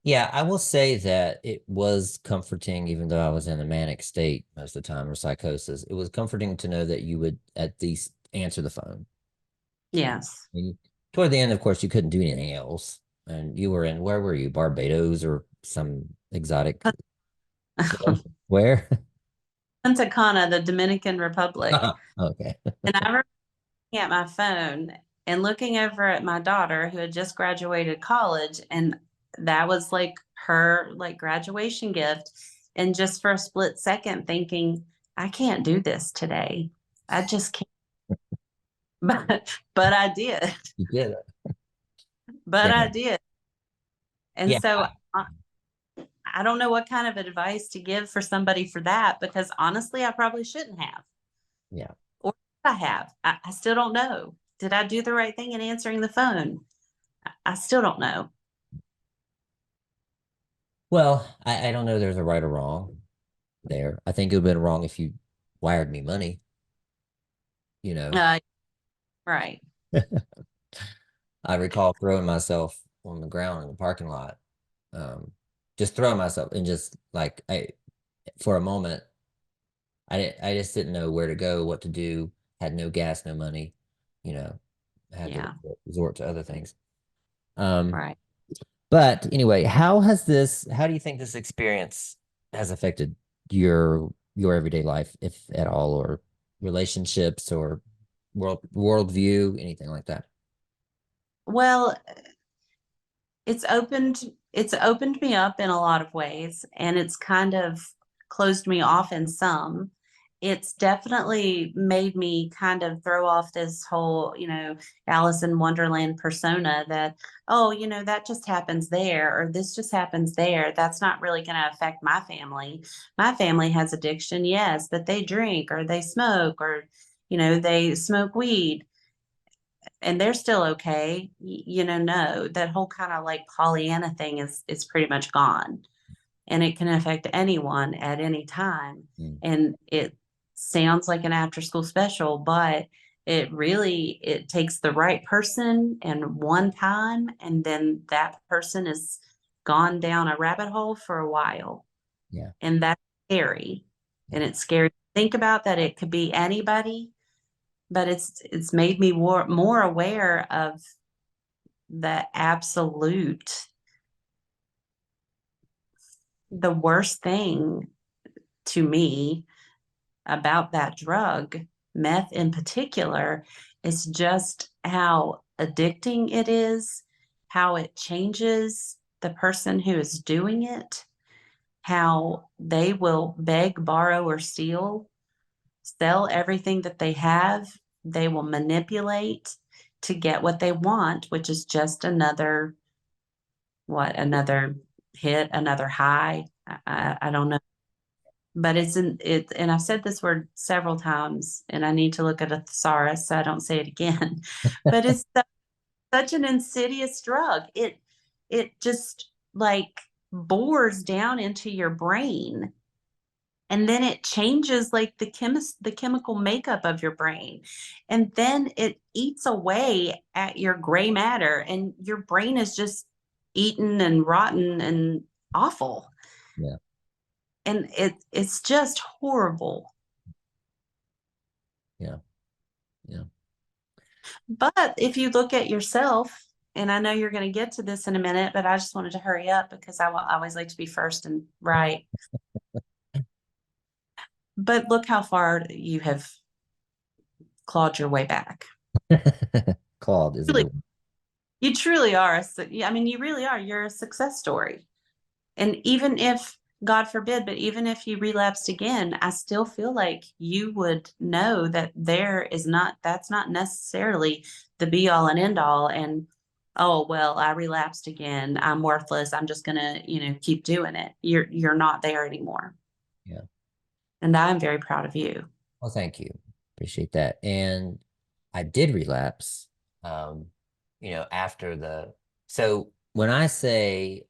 Yeah, I will say that it was comforting, even though I was in a manic state most of the time or psychosis. It was comforting to know that you would at least answer the phone. Yes. And toward the end, of course, you couldn't do anything else. And you were in, where were you? Barbados or some exotic where? Punta Cana, the Dominican Republic. Okay. And I remember looking at my phone and looking over at my daughter who had just graduated college, and that was like her like graduation gift. And just for a split second thinking, I can't do this today. I just can't. But I did. You did it. But Yeah. I did. And Yeah. so I don't know what kind of advice to give for somebody for that because honestly, I probably shouldn't have. Yeah. Or did I have? I still don't know. Did I do the right thing in answering the phone? I still don't know. Well, I don't know there's a right or wrong there. I think it would have been wrong if you wired me money, you know. Uh, right. I recall throwing myself on the ground in the parking lot. Just throwing myself and just like for a moment, I just didn't know where to go, what to do, had no gas, no money, you know, had to Yeah. resort to other things. Um, Right. but anyway, how do you think this experience has affected your everyday life, if at all, or relationships or worldview, anything like that? Well, it's opened me up in a lot of ways and it's kind of closed me off in some. It's definitely made me kind of throw off this whole, Alice in Wonderland persona that, oh, that just happens there or this just happens there. That's not really going to affect my family. My family has addiction, yes, but they drink or they smoke or, they smoke weed and they're still okay. No, that whole kind of like Pollyanna thing is pretty much gone, and it can affect anyone at any time. Mm, And it sounds like an after school special, but it takes the right person and one time, and then that person is gone down a rabbit hole for a while, yeah, and that's scary. yeah, And it's scary to think about that it could be anybody, but it's made me more aware of the absolute the worst thing to me about that drug, meth in particular, is just how addicting it is, how it changes the person who is doing it, how they will beg, borrow, or steal, sell everything that they have. They will manipulate to get what they want, which is just another hit, another high. I don't know. But and I've said this word several times, and I need to look at a thesaurus so I don't say it again. But it's such an insidious drug. It just like bores down into your brain, and then it changes like the chemical makeup of your brain, and then it eats away at your gray matter, and your brain is just eaten and rotten and awful, yeah, and it's just horrible. yeah, yeah. But if you look at yourself, and I know you're going to get to this in a minute, but I just wanted to hurry up because I always like to be first and right. But look how far you have clawed your way back. Claude is a Really, good one. you truly are. I mean, you really are. You're a success story. And even if, God forbid, but even if you relapsed again, I still feel like you would know that that's not necessarily the be all and end all. And, oh, well, I relapsed again. I'm worthless. I'm just going to, keep doing it. You're not there anymore. Yeah. And I'm very proud of you. Well, thank you. Appreciate that. And I did relapse, um, after so when I say,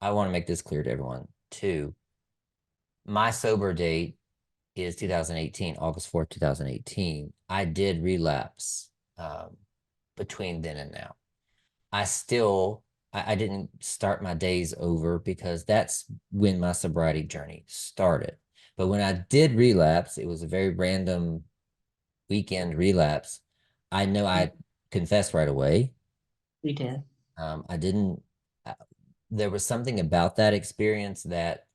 I want to make this clear to everyone too, my sober date is 2018, August 4th, 2018. I did relapse, between then and now. I still I didn't start my days over because that's when my sobriety journey started. But when I did relapse, it was a very random weekend relapse. I know I confessed right away. You did. I didn't, uh, there was something about that experience that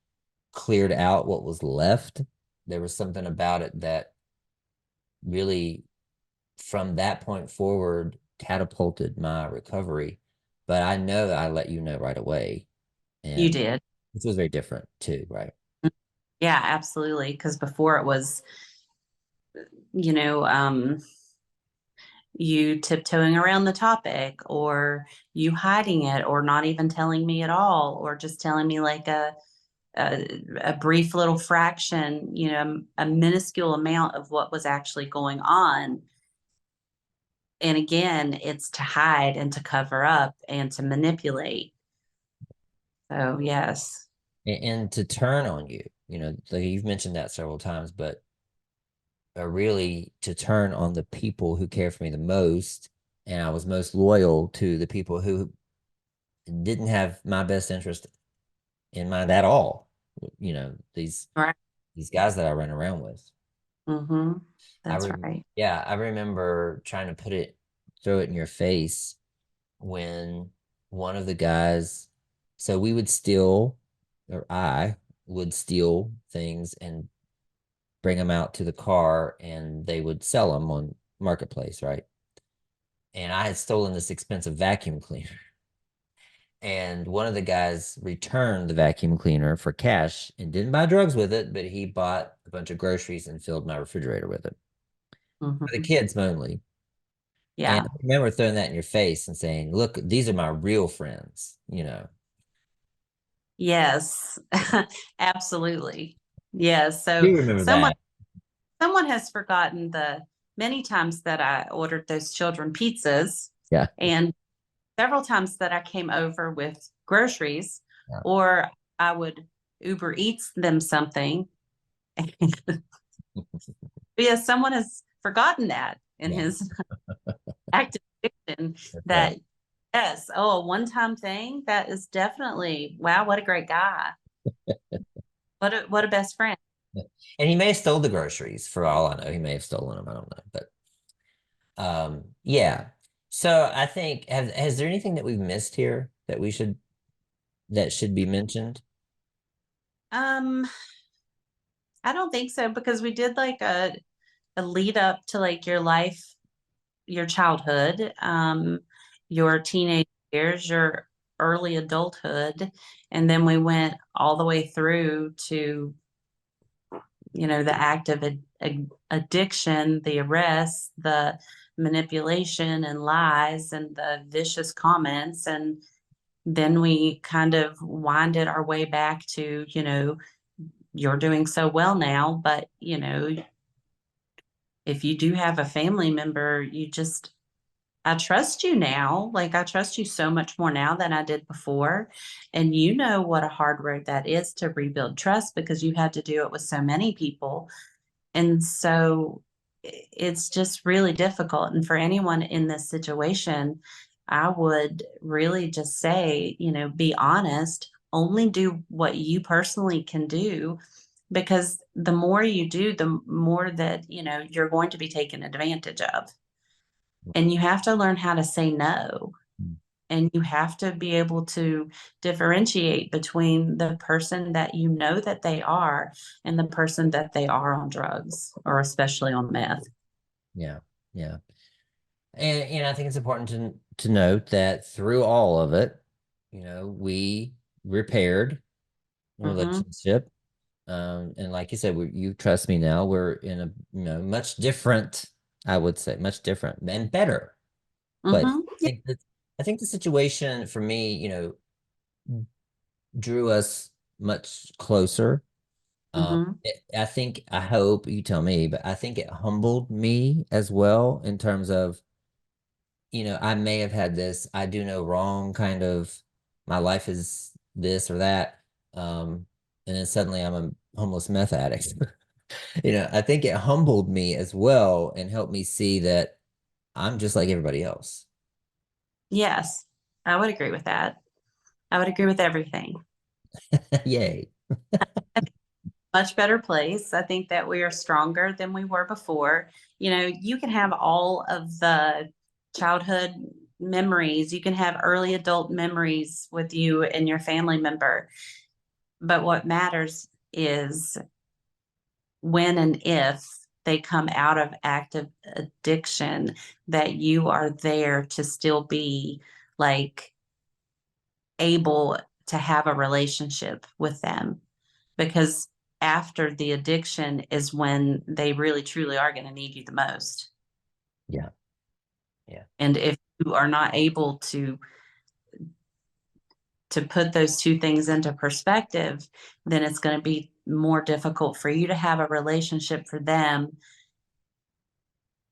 cleared out what was left. There was something about it that really, from that point forward, catapulted my recovery. But I know that I let you know right away. You And did. this was very different too, right? Yeah, absolutely. Because before it was, you know, you tiptoeing around the topic, or you hiding it, or not even telling me at all, or just telling me like a brief little fraction, a minuscule amount of what was actually going on. And again, it's to hide and to cover up and to manipulate. So, yes. And to turn on you, like you've mentioned that several times, but really to turn on the people who care for me the most. And I was most loyal to the people who didn't have my best interest in mind at all. Right. These guys that I run around with. Mm-hmm. I That's re right. Yeah, I remember trying to throw it in your face when one of the guys, so we would steal, or I would steal things and bring them out to the car and they would sell them on Marketplace, right? And I had stolen this expensive vacuum cleaner. And one of the guys returned the vacuum cleaner for cash and didn't buy drugs with it, but he bought a bunch of groceries and filled my refrigerator with it for the Mm-hmm. kids mainly. And Yeah. I remember throwing that in your face and saying, look, these are my real friends. Yes. Absolutely. Yes. So Do remember someone that. someone has forgotten the many times that I ordered those children pizzas, Yeah. and several times that I came over with groceries, Yeah. or I would Uber Eats them something. Yes, someone has forgotten that in Yeah. his active addiction, That's right. that yes, oh, a one-time thing, that is definitely, wow, what a great guy. What a best friend. And he may have stole the groceries for all I know. He may have stolen them. I don't know. But yeah. So I think has there anything that we've missed here that should be mentioned? Um, I don't think so, because we did like a lead up to like your life, your childhood, your teenage years, your early adulthood, and then we went all the way through to, the act of addiction, the arrest, the manipulation and lies, and the vicious comments. And then we kind of winded our way back to, you're doing so well now, but, if you do have a family member, I trust you now. Like, I trust you so much more now than I did before. And you know what a hard road that is to rebuild trust, because you had to do it with so many people. And so it's just really difficult. And for anyone in this situation, I would really just say, be honest, only do what you personally can do, because the more you do, the more that, you're going to be taken advantage of. And you have to learn how to say no. And you have to be able to differentiate between the person that you know that they are and the person that they are on drugs, or especially on meth. Yeah. Yeah. And I think it's important to note that through all of it, we repaired the Mm-hmm. relationship. And like you said, you trust me now. We're in a much different, I would say, much different and better place. Mm-hmm. Yeah. I think the situation for me, drew us much closer. Mm-hmm. I think, I hope you tell me, but I think it humbled me as well in terms of, I may have had this, I do no wrong kind of, my life is this or that. And then suddenly I'm a homeless meth addict. I think it humbled me as well and helped me see that I'm just like everybody else. Yes, I would agree with that. I would agree with everything. Yay. Much better place. I think that we are stronger than we were before. You know, you can have all of the childhood memories, you can have early adult memories with you and your family member. But what matters is when and if they come out of active addiction, that you are there to still be like able to have a relationship with them, because after the addiction is when they really truly are going to need you the most. Yeah. Yeah. And if you are not able to put those two things into perspective, then it's going to be more difficult for you to have a relationship for them,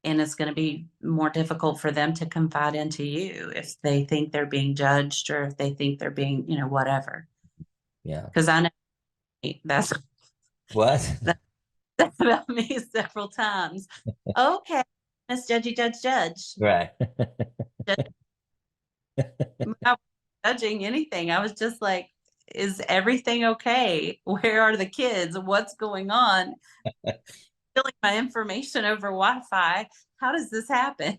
and it's going to be more difficult for them to confide into you if they think they're being judged, or if they think they're being, whatever. Yeah. Because I know that's What? that's about me several times. Okay, Miss Judgy Judge Judge. Right. I wasn't judging anything. I was just like, is everything okay? Where are the kids? What's going on? Filling my information over Wi-Fi. How does this happen?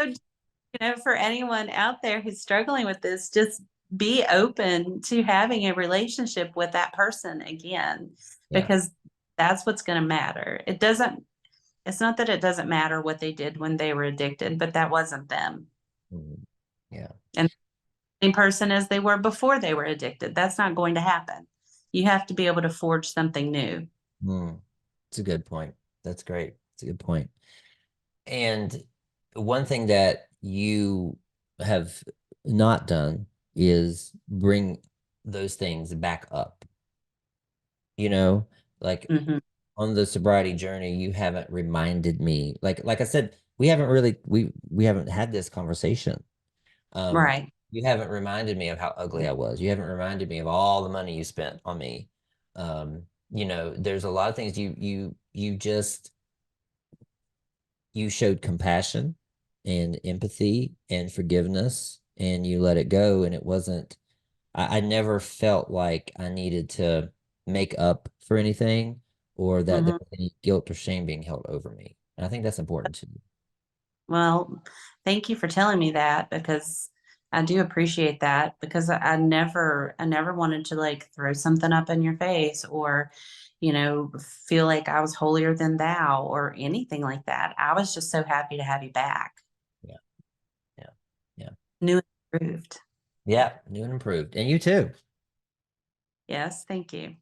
So, for anyone out there who's struggling with this, just be open to having a relationship with that person again, Yeah. because that's what's going to matter. It's not that it doesn't matter what they did when they were addicted, but that wasn't them. Mhm. Yeah. And the same person as they were before they were addicted. That's not going to happen. You have to be able to forge something new. Mm. It's a good point. That's great. It's a good point. And one thing that you have not done is bring those things back up. You know, like Hmm. on the sobriety journey, you haven't reminded me. Like I said, we haven't really we haven't had this conversation. Um, Right. you haven't reminded me of how ugly I was. You haven't reminded me of all the money you spent on me. There's a lot of things you just you showed compassion and empathy and forgiveness and you let it go. And it wasn't, I never felt like I needed to make up for anything or that there Hmm. was any guilt or shame being held over me. And I think that's important too. Well, thank you for telling me that, because I do appreciate that, because I never wanted to like throw something up in your face, or, feel like I was holier than thou or anything like that. I was just so happy to have you back. Yeah. Yeah. Yeah. New and improved. Yeah. New and improved. And you too. Yes, thank you.